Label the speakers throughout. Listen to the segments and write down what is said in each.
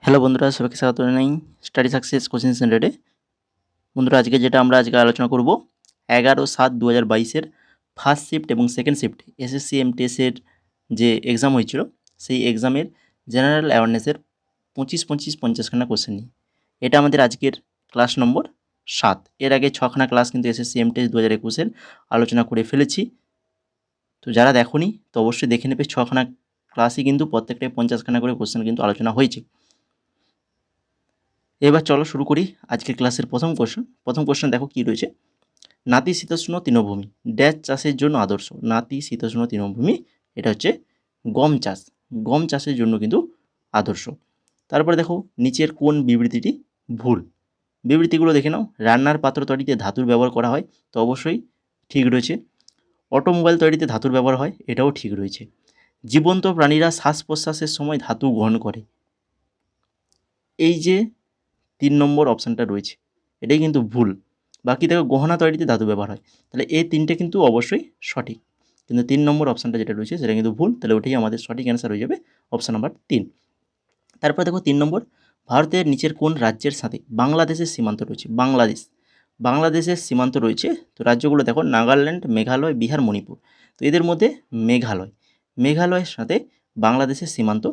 Speaker 1: Hello বন্ধুরা, সবাইকে স্বাগত জানাই স্টাডি সাকসেস কোচিং সেন্টারে। বন্ধুরা, আমরা আলোচনা করব 11/7/2022 ফার্স্ট শিফট এবং সেকেন্ড শিফট এসএসসি এমটিএসের যে এক্সাম হয়েছিল সেই এক্সামের জেনারেল অ্যাওয়ারনেসের 25-25-50খানা কোশ্চেন নিয়ে। এটা আমাদের আজকের ক্লাস নম্বর 7। এর আগে 6খানা ক্লাস কিন্তু এসএসসি এমটিএস 2021-এর আলোচনা করে ফেলেছি। তো যারা দেখোনি তো অবশ্যই দেখে নেবে। 6খানা ক্লাসই কিন্তু প্রত্যেকটায় 50খানা করে কোশ্চেন কিন্তু আলোচনা হয়েছে। এবার চলো শুরু করি আজকের ক্লাসের প্রথম কোশ্চেন দেখো কি রয়েছে। নাতিশীতোষ্ণ তৃণভূমি ড্যাশ চাষের জন্য আদর্শ। নাতিশীতোষ্ণ তৃণভূমি এটা হচ্ছে গম চাষের জন্য কিন্তু আদর্শ। তারপরে দেখো নিচের কোন বিবৃতিটি ভুল। বিবৃতিগুলো দেখে নাও। রান্নার পাত্র তৈরিতে ধাতুর ব্যবহার করা হয়, তো অবশ্যই ঠিক রয়েছে। অটোমোবাইল তৈরিতে ধাতুর ব্যবহার হয়, এটাও ঠিক রয়েছে। জীবন্ত প্রাণীরা শ্বাস প্রশ্বাসের সময় ধাতু গ্রহণ করে, এই যে 3 নম্বর অপশানটা রয়েছে এটাই কিন্তু ভুল। বাকি দেখো গহনা তৈরিতে ধাতু ব্যবহার হয়, তাহলে এই তিনটে কিন্তু অবশ্যই সঠিক, কিন্তু 3 নম্বর অপশানটা যেটা রয়েছে সেটা কিন্তু ভুল। তাহলে ওটাই আমাদের সঠিক অ্যান্সার হয়ে যাবে অপশান নাম্বার 3। তারপর দেখো 3 নম্বর, ভারতের নিচের কোন রাজ্যের সাথে বাংলাদেশের সীমান্ত রয়েছে। বাংলাদেশের সীমান্ত রয়েছে, তো রাজ্যগুলো দেখো নাগাল্যান্ড, মেঘালয়, বিহার, মণিপুর। তো এদের মধ্যে মেঘালয়ের সাথে বাংলাদেশের সীমান্ত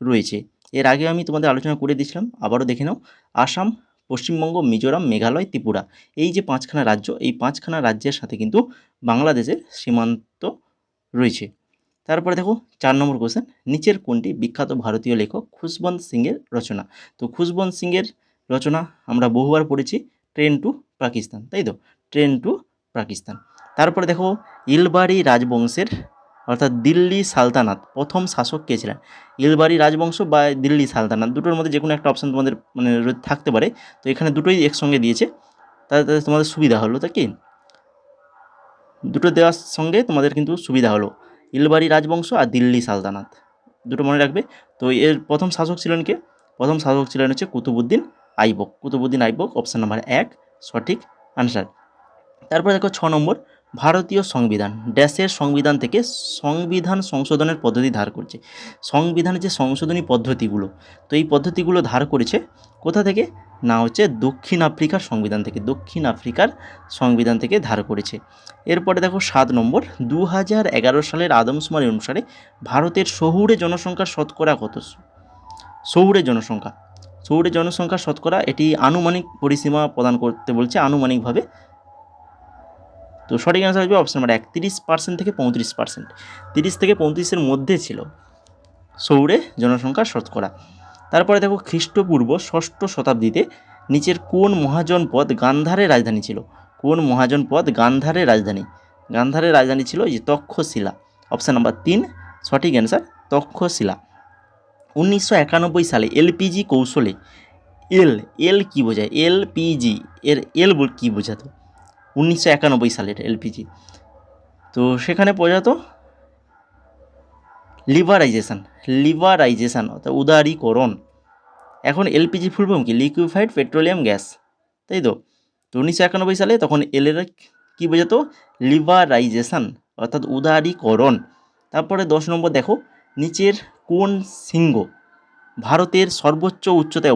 Speaker 1: রয়েছে। এর আগে আমি তোমাদের আলোচনা করে দিয়েছিলাম, আবারও দেখে নাও। আসাম, পশ্চিমবঙ্গ, মিজোরাম, মেঘালয়, ত্রিপুরা, এই যে 5খানা রাজ্য, এই 5খানা রাজ্যের সাথে কিন্তু বাংলাদেশের সীমান্ত রয়েছে। তারপরে দেখো 4 নম্বর কোশ্চেন, নিচের কোনটি বিখ্যাত ভারতীয় লেখক খুশবন্ত সিংয়ের রচনা। তো খুশবন্ত সিংয়ের রচনা আমরা বহুবার পড়েছি, ট্রেন টু পাকিস্তান, তাই তো, ট্রেন টু পাকিস্তান। তারপরে দেখো ইলবাড়ি রাজবংশের অর্থাৎ দিল্লি সালতানাত প্রথম শাসক কে ছিলেন। ইলবাড়ি রাজবংশ বা দিল্লি সালতানাত, দুটোর মধ্যে যে কোনো একটা অপশান তোমাদের থাকতে পারে। তো এখানে দুটোই একসঙ্গে দিয়েছে, তাতে তোমাদের সুবিধা হলো। তা কি দুটো দেওয়ার সঙ্গে তোমাদের কিন্তু সুবিধা হলো, ইলবাড়ি রাজবংশ আর দিল্লি সালতানাত, দুটো মনে রাখবে। তো এর প্রথম শাসক ছিলেন কে? প্রথম শাসক ছিলেন হচ্ছে কুতুবুদ্দিন আইবক। অপশান নাম্বার 1 সঠিক আনসার। তারপরে দেখো 6 নম্বর, ভারতীয় সংবিধান ড্যাশের সংবিধান থেকে সংবিধান সংশোধনের পদ্ধতি ধার করছে। সংবিধানের যে সংশোধনী পদ্ধতিগুলো, তো এই পদ্ধতিগুলো ধার করেছে কোথা থেকে? না হচ্ছে দক্ষিণ আফ্রিকার সংবিধান থেকে ধার করেছে। এরপরে দেখো 7 নম্বর, 2011 সালের আদমশুমারি অনুসারে ভারতের শহুরে জনসংখ্যার শতকরা কত? শহুরে জনসংখ্যা শতকরা, এটি আনুমানিক পরিসীমা প্রদান করতে বলছে, আনুমানিকভাবে। তো সঠিক অ্যান্সার হবে অপশন নাম্বার 1, 30% থেকে 35%। 30 থেকে 35-এর মধ্যে ছিল শহুরে জনসংখ্যার শতকরা। তারপরে দেখো খ্রিস্টপূর্ব 6ষ্ঠ শতাব্দীতে নিচের কোন মহাজনপদ গান্ধারের রাজধানী ছিল। গান্ধারের রাজধানী ছিল এই যে তক্ষশিলা। অপশান নাম্বার 3 সঠিক অ্যান্সার, তক্ষশিলা। 1991 সালে এলপিজি কৌশলে এল কি বোঝায়? এলপিজি এর কি বোঝাতো? 1991 সালের এলপিজি, তো সেখানে বোঝাতো লিভারাইজেশন অর্থাৎ উদারীকরণ। এখন এলপিজি ফুল ফর্ম কি? লিকুইফাইড পেট্রোলিয়াম গ্যাস, তাই তো। 1991 সালে তখন এলের কী বোঝাতো? লিভারাইজেশন অর্থাৎ উদারীকরণ। তারপরে 10 নম্বর দেখো, নিচের কোন শৃঙ্গ ভারতের সর্বোচ্চ উচ্চতায়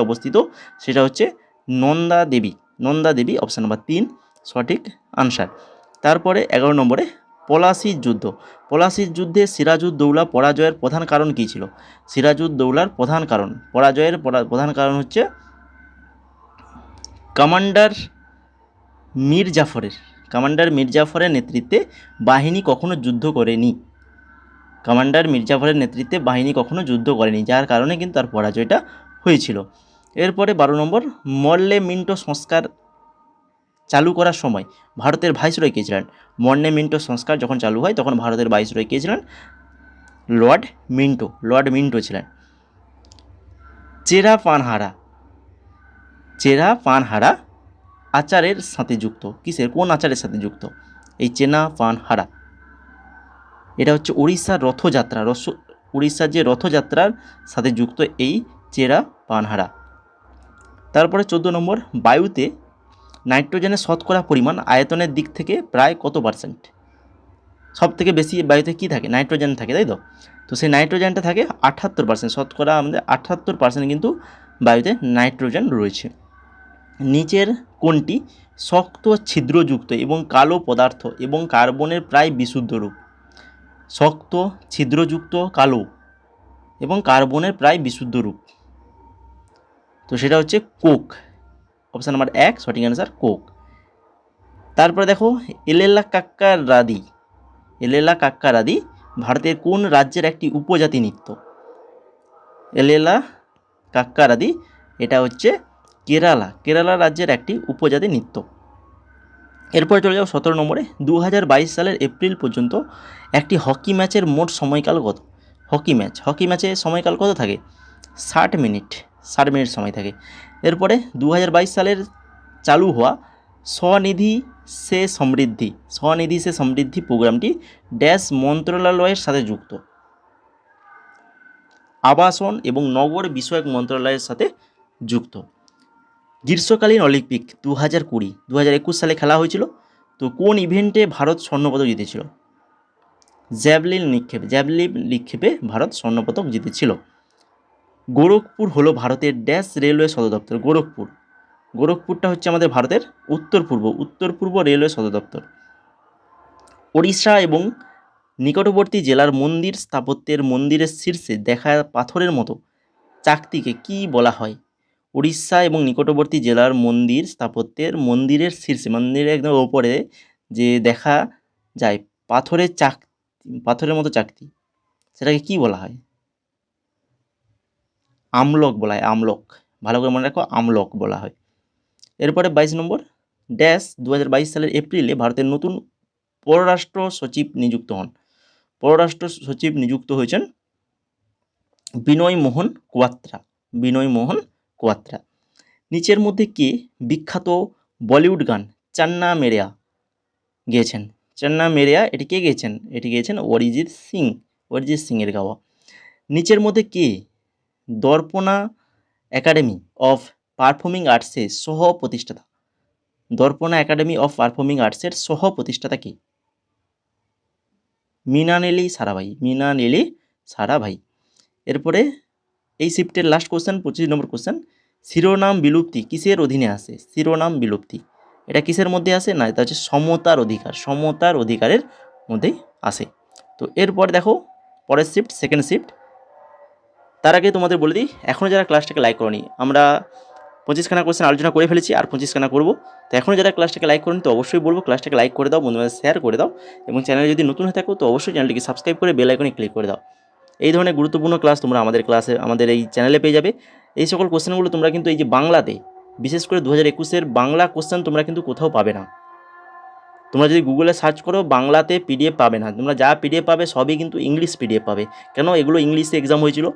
Speaker 1: অবস্থিত? সেটা হচ্ছে নন্দা দেবী। অপশান নাম্বার 3 সঠিক আনসার। তারপরে 11 নম্বরে পলাশির যুদ্ধে সিরাজউদ্দৌলা পরাজয়ের প্রধান কারণ কী ছিল? সিরাজউদ্দৌলার পরাজয়ের প্রধান কারণ হচ্ছে কমান্ডার মীর জাফরের নেতৃত্বে বাহিনী কখনো যুদ্ধ করেনি, যার কারণে কিন্তু তার পরাজয়টা হয়েছিল। এরপরে 12 নম্বর, মর্লে মিন্টো সংস্কার চালু করার সময় ভারতের ভাইসরয় কে ছিলেন? মর্লে মিন্টো সংস্কার যখন চালু হয় তখন ভারতের ভাইসরয় কে ছিলেন? লর্ড মিন্টো ছিলেন। চেরা পানহারা আচারের সাথে যুক্ত, কোন আচারের সাথে যুক্ত এই চেনা পানহারা? এটা হচ্ছে উড়িষ্যার যে রথযাত্রার সাথে যুক্ত এই চেরা পানহারা। তারপরে 14 নম্বর, বায়ুতে নাইট্রোজেনের শতকরা পরিমাণ আয়তনের দিক থেকে প্রায় কত %? সব থেকে বেশি বায়ুতে কী থাকে? নাইট্রোজেন থাকে, তাই তো। তো সেই নাইট্রোজেনটা থাকে 78%, শতকরা আমাদের 78% কিন্তু বায়ুতে নাইট্রোজেন রয়েছে। নিচের কোনটি শক্ত ছিদ্রযুক্ত এবং কালো পদার্থ এবং কার্বনের প্রায় বিশুদ্ধ রূপ? শক্ত ছিদ্রযুক্ত কালো এবং কার্বনের প্রায় বিশুদ্ধ রূপ, তো সেটা হচ্ছে কোক। অপশান নাম্বার 1 সঠিক অ্যান্সার কোক। তারপরে দেখো এলেলা কাক্কারাদি, এলেলা কাক্কারাদি ভারতের কোন রাজ্যের একটি উপজাতি নৃত্য? এলেলা কাক্কারাদি এটা হচ্ছে কেরালা রাজ্যের একটি উপজাতি নৃত্য। এরপরে চলে যাও 17 নম্বরে। 2022 সালের এপ্রিল পর্যন্ত একটি হকি ম্যাচের মোট সময়কাল কত? হকি ম্যাচে সময়কাল কত থাকে? 60 মিনিট সময় থাকে। এরপরে 2022 সালের চালু হওয়া স্বনিধি সে সমৃদ্ধি প্রোগ্রামটি ড্যাশ মন্ত্রণালয়ের সাথে যুক্ত? আবাসন এবং নগর বিষয়ক মন্ত্রণালয়ের সাথে যুক্ত। গ্রীষ্মকালীন অলিম্পিক 2020 2021 সালে খেলা হয়েছিল, তো কোন ইভেন্টে ভারত স্বর্ণপদক জিতেছিল? জ্যাভলিন নিক্ষেপে ভারত স্বর্ণপদক জিতেছিল। গোরখপুর হলো ভারতের ড্যাশ রেলওয়ে সদর দপ্তর? গোরখপুরটা হচ্ছে আমাদের ভারতের উত্তর পূর্ব রেলওয়ে সদর দপ্তর। ওড়িশা এবং নিকটবর্তী জেলার মন্দির স্থাপত্যের মন্দিরের শীর্ষে দেখা পাথরের মতো চাকতিকে কি বলা হয়? উড়িষ্যা এবং নিকটবর্তী জেলার মন্দির স্থাপত্যের মন্দিরের শীর্ষে, মন্দিরের একদম ওপরে যে দেখা যায় পাথরের মতো চাকতি, সেটাকে কি বলা হয়? আমলক বলা হয়, আমলক। ভালো করে মনে রাখো, আমলক বলা হয়। এরপরে 22 নম্বর। ড্যাশ 2022 সালের এপ্রিলে ভারতের নতুন পররাষ্ট্র সচিব নিযুক্ত হয়েছেন বিনয় মোহন কোয়াত্রা। নিচের মধ্যে কে বিখ্যাত বলিউড গান চান্না মেরেয়া গেয়েছেন? এটি কে গেয়েছেন? এটি গেয়েছেন অরিজিৎ সিং এর গাওয়া। নিচের মধ্যে কে দর্পণা একাডেমি অফ পারফর্মিং আর্টসের সহ প্রতিষ্ঠাতা? দর্পণা একাডেমি অফ পারফর্মিং আর্টসের সহ প্রতিষ্ঠাতা কে? মৃণালিনী সারাভাই। এরপরে এই শিফটের লাস্ট কোশ্চেন, 25 নম্বর কোশ্চেন। শিরোনাম বিলুপ্তি কিসের অধীনে আসে? এটা কিসের মধ্যে আসে? না, এটা হচ্ছে সমতার অধিকারের মধ্যেই আসে। তো এরপর দেখো পরের শিফট, সেকেন্ড শিফট। তার আগে তোমাদের বলে দিই, এখনও যারা ক্লাসটাকে লাইক করনি, আমরা 25খানা কোশ্চেন আলোচনা করে ফেলেছি, আর 25খানা করবো। তো এখনও যারা ক্লাসটাকে লাইক করনি, তো অবশ্যই বলবো ক্লাসটাকে লাইক করে দাও, বন্ধুদের শেয়ার করে দাও, এবং চ্যানেলে যদি নতুন হয়ে থাকো তো অবশ্যই চ্যানেলটিকে সাবস্ক্রাইব করে বেল আইকনে ক্লিক করে দাও। এই ধরনের গুরুত্বপূর্ণ ক্লাস তোমরা আমাদের এই চ্যানেলে পেয়ে যাবে। এই সকল কোশ্চেনগুলো তোমরা কিন্তু এই যে বাংলাতে, বিশেষ করে 2021-এর বাংলা কোশ্চেন তোমরা কিন্তু কোথাও পাবে না। তোমরা যদি গুগলে সার্চ করো বাংলাতে পিডিএফ পাবে না, তোমরা যা পিডিএফ পাবে সবই কিন্তু ইংলিশ পিডিএফ পাবে। কেন? এগুলো ইংলিশে এক্সাম হয়েছিল,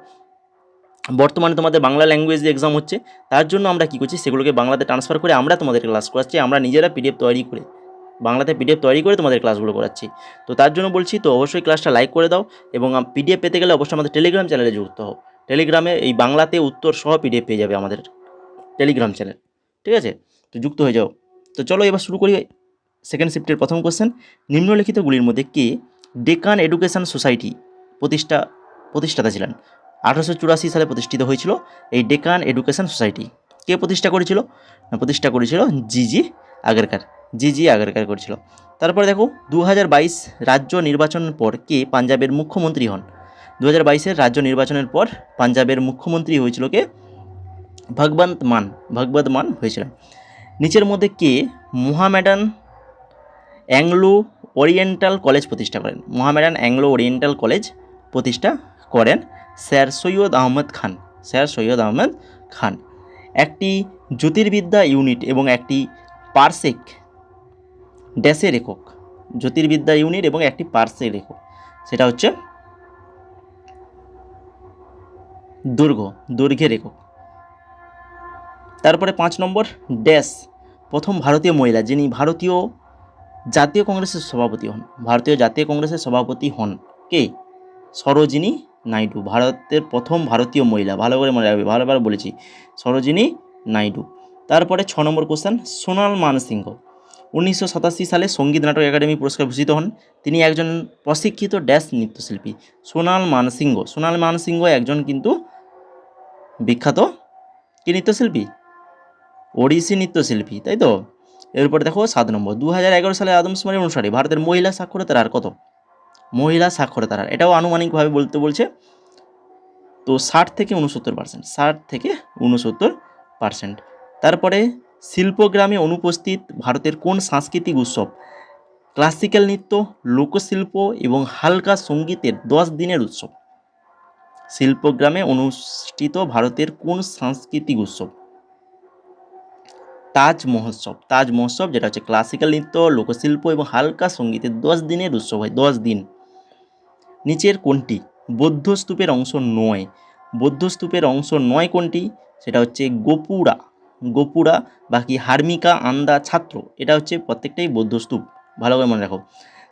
Speaker 1: বর্তমানে তোমাদের বাংলা ল্যাঙ্গুয়েজে এক্সাম হচ্ছে, তার জন্য আমরা কী করছি, সেগুলোকে বাংলাতে ট্রান্সফার করে আমরা তোমাদের ক্লাস করাচ্ছি। আমরা নিজেরা পিডিএফ তৈরি করে, বাংলাতে পিডিএফ তৈরি করে তোমাদের ক্লাসগুলো করাচ্ছি। তো তার জন্য বলছি, তো অবশ্যই ক্লাসটা লাইক করে দাও, এবং পিডিএফ পেতে গেলে অবশ্যই আমাদের টেলিগ্রাম চ্যানেলে যুক্ত হও। টেলিগ্রামে এই বাংলাতে উত্তর সহ পিডিএফ পেয়ে যাবে আমাদের টেলিগ্রাম চ্যানেল, ঠিক আছে? তো যুক্ত হয়ে যাও। তো চলো এবার শুরু করি সেকেন্ড শিফটের প্রথম কোশ্চেন। নিম্নলিখিতগুলির মধ্যে কে ডেকান এডুকেশন সোসাইটি প্রতিষ্ঠাতা ছিলেন? 1884 সালে প্রতিষ্ঠিত হয়েছিল এই ডেকান এডুকেশন সোসাইটি। কে প্রতিষ্ঠা করেছিল? প্রতিষ্ঠা করেছিল জিজি আগারকার করেছিল। তারপরে দেখো 2022 রাজ্য নির্বাচনের পর কে পাঞ্জাবের মুখ্যমন্ত্রী হন? 2022-এর রাজ্য নির্বাচনের পর পাঞ্জাবের মুখ্যমন্ত্রী হয়েছিল কে? ভগবত মান হয়েছিলেন। নিচের মধ্যে কে মোহামেডান অ্যাংলো ওরিয়েন্টাল কলেজ প্রতিষ্ঠা করেন? মোহামেডান অ্যাংলো ওরিয়েন্টাল কলেজ প্রতিষ্ঠা করেন স্যার সৈয়দ আহমদ খান। একটি জ্যোতির্বিদ্যা ইউনিট এবং একটি পারসেক ড্যাশের একক। জ্যোতির্বিদ্যা ইউনিট এবং একটি পারসেক একক, সেটা হচ্ছে দৈর্ঘ্যের একক। তারপরে 5 নম্বর। ড্যাশ প্রথম ভারতীয় মহিলা যিনি ভারতীয় জাতীয় কংগ্রেসের সভাপতি হন কে? সরোজিনী নাইডু, ভারতের প্রথম ভারতীয় মহিলা। ভালো করে মনে রাখবে, ভালোবার বলেছি, সরোজিনী নাইডু। তারপরে 6 নম্বর কোশ্চেন। সোনাল মানসিংহ 1987 সালে সঙ্গীত নাটক একাডেমি পুরস্কার ভূষিত হন। তিনি একজন প্রশিক্ষিত ড্যাশ নৃত্যশিল্পী। সোনাল মানসিংহ, সোনাল মানসিংহ একজন কিন্তু বিখ্যাত কি নৃত্যশিল্পী? ওড়িশি নৃত্যশিল্পী, তাই তো। এরপরে দেখো 7 নম্বর, 2011 সালে আদমশুমারি অনুসারে ভারতের মহিলা সাক্ষরতার হার কত? মহিলা সাক্ষরতার হার, এটাও আনুমানিকভাবে বলতে বলছে। তো 60 থেকে 69%, 60 থেকে 69%। তারপরে শিল্পগ্রামে অনুপস্থিত ভারতের কোন সাংস্কৃতিক উৎসব? ক্লাসিক্যাল নৃত্য, লোকশিল্প এবং হালকা সঙ্গীতের 10 দিনের উৎসব। শিল্পগ্রামে অনুষ্ঠিত ভারতের কোন সাংস্কৃতিক উৎসব? তাজ মহোৎসব। তাজ মহোৎসব, যেটা হচ্ছে ক্লাসিক্যাল নৃত্য, লোকশিল্প এবং হালকা সঙ্গীতের 10 দিনের উৎসব হয়, 10 দিন। নিচের কোনটি বৌদ্ধ স্তূপের অংশ নয়? বৌদ্ধ স্তূপের অংশ নয় কোনটি? সেটা হচ্ছে গোপুরা, গোপুরা, বাকি হার্মিকা, আন্দা, ছাত্র, এটা হচ্ছে প্রত্যেকটাই বৌদ্ধ স্তূপ, ভালো করে মনে রাখো।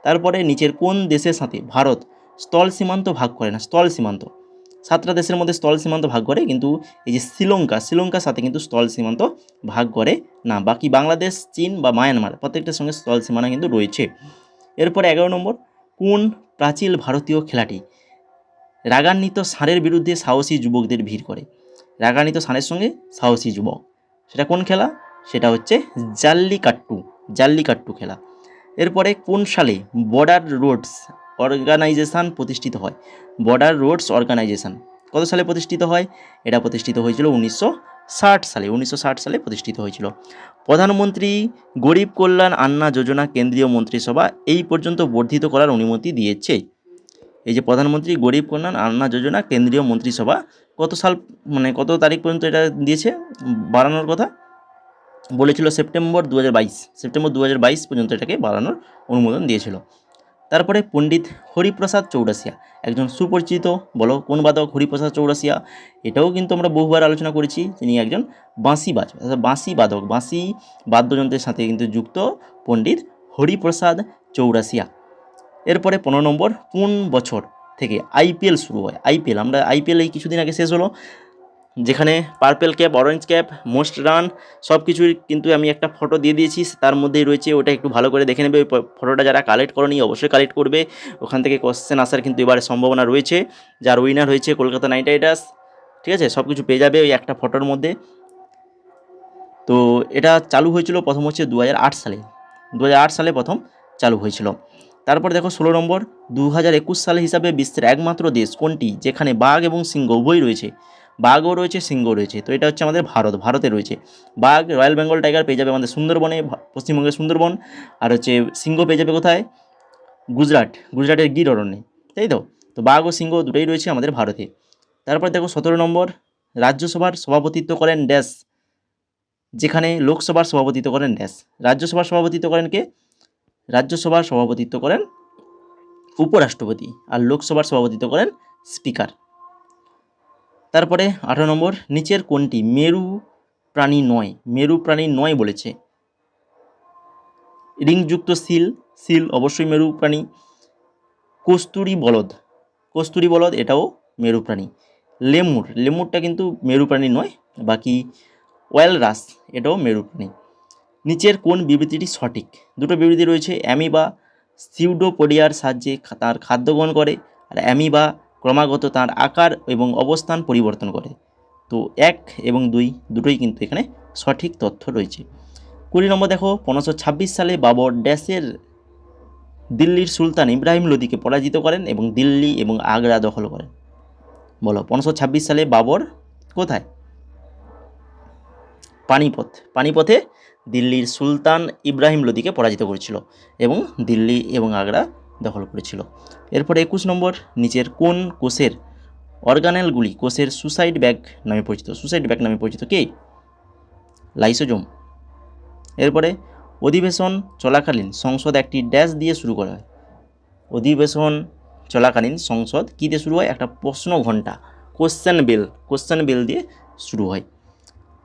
Speaker 1: তারপরে নিচের কোন দেশের সাথে ভারত স্থল সীমান্ত ভাগ করে না? স্থল সীমান্ত 7টা দেশের মধ্যে স্থল সীমান্ত ভাগ করে, কিন্তু এই যে শ্রীলঙ্কার সাথে কিন্তু স্থল সীমান্ত ভাগ করে না। বাকি বাংলাদেশ, চীন বা মায়ানমার প্রত্যেকটার সঙ্গে স্থল সীমানা কিন্তু রয়েছে। এরপরে 11 নম্বর, কোন প্রাচীন ভারতীয় খেলাটি রাগান্বিত ষাঁড়ের বিরুদ্ধে সাহসী যুবকদের ভিড় করে? রাগান্বিত ষাঁড়ের সঙ্গে সাহসী যুবক, সেটা কোন খেলা? সেটা হচ্ছে জাল্লিকাট্টু, জাল্লিকাট্টু খেলা। এরপরে কোন সালে বর্ডার রোডস অর্গানাইজেশন প্রতিষ্ঠিত হয়? বর্ডার রোডস অর্গানাইজেশন কত সালে প্রতিষ্ঠিত হয়? এটা প্রতিষ্ঠিত হয়েছিল 1960 সালে, 1960 সালে প্রতিষ্ঠিত হয়েছিল। প্রধানমন্ত্রী গরিব কল্যাণ আন্না যোজনা কেন্দ্রীয় মন্ত্রিসভা এই পর্যন্ত বর্ধিত করার অনুমতি দিয়েছে। এই যে প্রধানমন্ত্রী গরিব কল্যাণ আন্না যোজনা কেন্দ্রীয় মন্ত্রিসভা কত সাল, মানে কত তারিখ পর্যন্ত এটা দিয়েছে বাড়ানোর কথা বলেছিল? সেপ্টেম্বর 2022, সেপ্টেম্বর 2022 পর্যন্ত এটাকে বাড়ানোর অনুমোদন দিয়েছিল। তারপরে পণ্ডিত হরিপ্রসাদ চৌরাসিয়া একজন সুপরিচিত, বলো কোন বাদক? হরিপ্রসাদ চৌরাসিয়া, এটাও কিন্তু আমরা বহুবার আলোচনা করেছি। তিনি একজন বাঁশিবাজ, বাঁশি বাদক, বাঁশি বাদ্যযন্ত্রের সাথে কিন্তু যুক্ত পণ্ডিত হরিপ্রসাদ চৌরাসিয়া। এরপরে 15 নম্বর, কোন বছর থেকে আইপিএল শুরু হয়? আইপিএল, আমরা আইপিএল এই কিছুদিন আগে শেষ হলো, যেখানে purple cap, orange cap, most run সব কিছুই কিন্তু আমি একটা ফটো দিয়ে দিয়েছি, তার মধ্যেই রয়েছে, ওটা একটু ভালো করে দেখে নেবে। ওই ফটোটা যারা কালেক্ট করনি অবশ্যই কালেক্ট করবে, ওখান থেকে কোশ্চেন আসার কিন্তু এবারে সম্ভাবনা রয়েছে। যার উইনার হয়েছে কলকাতা নাইট রাইডার্স, ঠিক আছে, সব কিছু পেয়ে যাবে ওই একটা ফটোর মধ্যে। তো এটা চালু হয়েছিল প্রথম হচ্ছে 2008 সালে, 2008 সালে প্রথম চালু হয়েছিল। তারপর দেখো 16 নম্বর, 2021 সালে হিসাবে বিশ্বের একমাত্র দেশ কোনটি যেখানে বাঘ এবং সিংহ উভয়ই রয়েছে? বাঘও রয়েছে, সিংহ রয়েছে। তো এটা হচ্ছে আমাদের ভারত, ভারতে রয়েছে বাঘ, রয়্যাল বেঙ্গল টাইগার পেয়ে যাবে আমাদের সুন্দরবনে, পশ্চিমবঙ্গের সুন্দরবন। আর হচ্ছে সিংহ পেয়ে যাবে কোথায়? গুজরাট, গুজরাটের গির অরণ্যে, তাই তো। তো বাঘ ও সিংহ দুটোই রয়েছে আমাদের ভারতে। তারপর দেখো 17 নম্বর, রাজ্যসভার সভাপতিত্ব করেন ড্যাশ, যেখানে লোকসভার সভাপতিত্ব করেন ড্যাশ। রাজ্যসভার সভাপতিত্ব করেন কে? রাজ্যসভার সভাপতিত্ব করেন উপরাষ্ট্রপতি, আর লোকসভার সভাপতিত্ব করেন স্পিকার। তারপরে 18 নম্বর, নিচের কোনটি মেরু প্রাণী নয়? মেরু প্রাণী নয় বলেছে। রিংযুক্ত সিল, সিল অবশ্যই মেরু প্রাণী। কস্তুরী বলদ, কস্তুরী বলদ এটাও মেরু প্রাণী। লেমুর, লেমুরটা কিন্তু মেরু প্রাণী নয়। বাকি ওয়ালরাস এটাও মেরু প্রাণী। নিচের কোন বিবৃতিটি সঠিক? দুটো বিবৃতি রয়েছে, অ্যামিবা সিউডোপোডিয়ার সাহায্যে তার খাদ্য গ্রহণ করে, আর অ্যামিবা ক্রমাগত তার আকার এবং অবস্থান পরিবর্তন করে। তো 1 এবং 2 দুটোই কিন্তু এখানে সঠিক তথ্য রয়েছে। 20 নম্বর দেখো, 1526 সালে বাবর ড্যাশের দিল্লির সুলতান ইব্রাহিম লোদিকে পরাজিত করেন এবং দিল্লি এবং আগ্রা দখল করেন। বলো 1526 সালে বাবর কোথায়? পানিপথ, পানিপথে দিল্লির সুলতান ইব্রাহিম লোদিকে পরাজিত করেছিল এবং দিল্লি এবং আগ্রা দখল করেছিল। এরপরে 21 নম্বর, নিচের কোন কোষের অর্গানেলগুলি কোষের সুসাইড ব্যাগ নামে পরিচিত? সুসাইড ব্যাগ নামে পরিচিত কে? লাইসোজোম। এরপরে অধিবেশন চলাকালীন সংসদ একটি ড্যাশ দিয়ে শুরু করা হয়। অধিবেশন চলাকালীন সংসদ কী দিয়ে শুরু হয়? একটা প্রশ্ন ঘণ্টা, কোশ্চেন বেল, কোশ্চেন বেল দিয়ে শুরু হয়।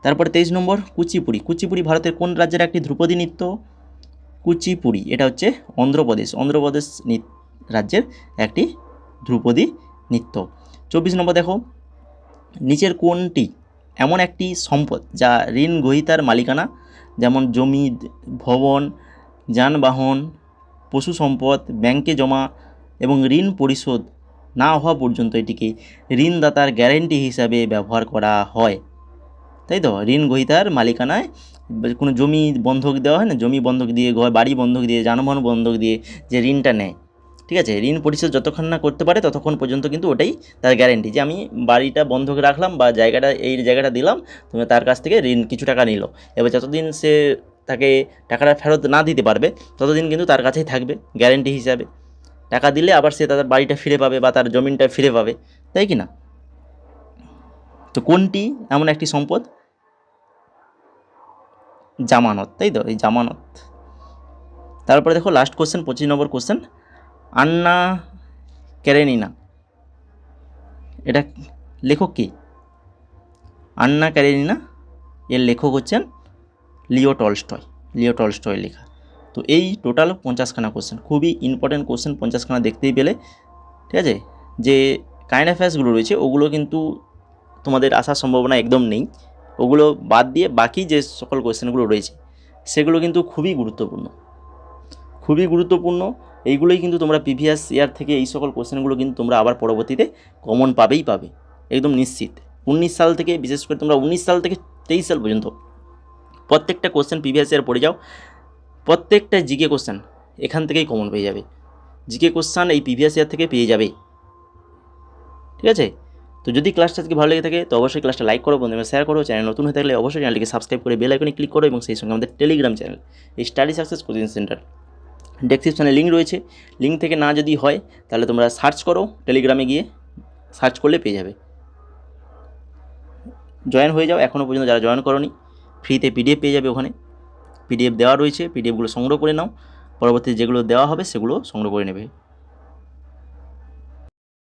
Speaker 1: তারপরে 23 নম্বর, কুচিপুড়ি, কুচিপুড়ি ভারতের কোন রাজ্যের একটি ধ্রুপদী নৃত্য? কুচিপুড়ি এটা হচ্ছে অন্ধ্রপ্রদেশ, অন্ধ্রপ্রদেশ রাজ্যের একটি ধ্রুপদী নৃত্য। 24 নম্বর দেখো, নিচের কোনটি এমন একটি সম্পদ যা ঋণ গ্রহীতার মালিকানা, যেমন জমি, ভবন, যানবাহন, পশু সম্পদ, ব্যাংকে জমা এবং ঋণ পরিশোধ না হওয়া পর্যন্ত এটিকে ঋণদাতার গ্যারেন্টি হিসাবে ব্যবহার করা হয়, তাই তো। ঋণ গ্রহীতার মালিকানায় কোনো জমি বন্ধক দেওয়া হয় না, জমি বন্ধক দিয়ে, ঘর বাড়ি বন্ধক দিয়ে, যানবাহন বন্ধক দিয়ে যে ঋণটা নেয়, ঠিক আছে, ঋণ পরিশোধ যতক্ষণ না করতে পারে ততক্ষণ পর্যন্ত কিন্তু ওটাই তার গ্যারেন্টি, যে আমি বাড়িটা বন্ধক রাখলাম বা জায়গাটা, এই জায়গাটা দিলাম, তুমি তার কাছ থেকে ঋণ কিছু টাকা নিল, এবার যতদিন সে তাকে টাকাটা ফেরত না দিতে পারবে ততদিন কিন্তু তার কাছেই থাকবে গ্যারেন্টি হিসাবে। টাকা দিলে আবার সে তার বাড়িটা ফিরে পাবে বা তার জমিনটা ফিরে পাবে, তাই কি না? তো কোনটি এমন একটি সম্পদ? জামানত, তাই তো, এই জামানত। তারপরে দেখো লাস্ট কোশ্চেন, 25 নম্বর কোশ্চেন, আন্না ক্যারেনিনা, এটা লেখক কি? আন্না ক্যারেনিনা, এর লেখক হচ্ছেন লিও টলস্টয় লেখা। তো এই টোটাল 50খানা কোশ্চেন, খুবই ইম্পর্টেন্ট কোশ্চেন, 50খানা দেখতেই পেলে, ঠিক আছে। যে কারেন্ট অ্যাফেয়ার্সগুলো রয়েছে ওগুলো কিন্তু তোমাদের আসার সম্ভাবনা একদম নেই, ওগুলো বাদ দিয়ে বাকি যে সকল কোশ্চেনগুলো রয়েছে সেগুলো কিন্তু খুবই গুরুত্বপূর্ণ। এইগুলোই কিন্তু তোমরা প্রিভিয়াস ইয়ার থেকে এই সকল কোশ্চেনগুলো কিন্তু তোমরা আবার পরবর্তীতে কমন পাবে, একদম নিশ্চিত। 19 সাল থেকে, বিশেষ করে তোমরা 19 সাল থেকে 23 সাল পর্যন্ত প্রত্যেকটা কোশ্চেন প্রিভিয়াস ইয়ার পড়ে যাও, প্রত্যেকটা জিকে কোশ্চেন এখান থেকেই কমন পেয়ে যাবে, জিকে কোশ্চেন এই প্রিভিয়াস ইয়ার থেকে পেয়ে যাবে, ঠিক আছে। তো যদি ক্লাসটা আজকে ভালো লেগে থাকে তো অবশ্যই ক্লাসটা লাইক করো, বন্ধুদের শেয়ার করো, চ্যানেল নতুন হয়ে থাকলে অবশ্যই চ্যানেলটিকে সাবস্ক্রাইব করে বেল আইকনে ক্লিক করো, এবং সেই সঙ্গে আমাদের টেলিগ্রাম চ্যানেল এই স্টাডি সাকসেস কোচিং সেন্টার, ডেসক্রিপশনে লিঙ্ক রয়েছে, লিঙ্ক থেকে না যদি হয় তাহলে তোমরা সার্চ করো, টেলিগ্রামে গিয়ে সার্চ করলে পেয়ে যাবে, জয়েন হয়ে যাও। এখনও পর্যন্ত যারা জয়েন করোনি, ফ্রিতে পিডিএফ পেয়ে যাবে, ওখানে পিডিএফ দেওয়া রয়েছে, পিডিএফগুলো সংগ্রহ করে নাও, পরবর্তীতে যেগুলো দেওয়া হবে সেগুলো সংগ্রহ করে নেবে।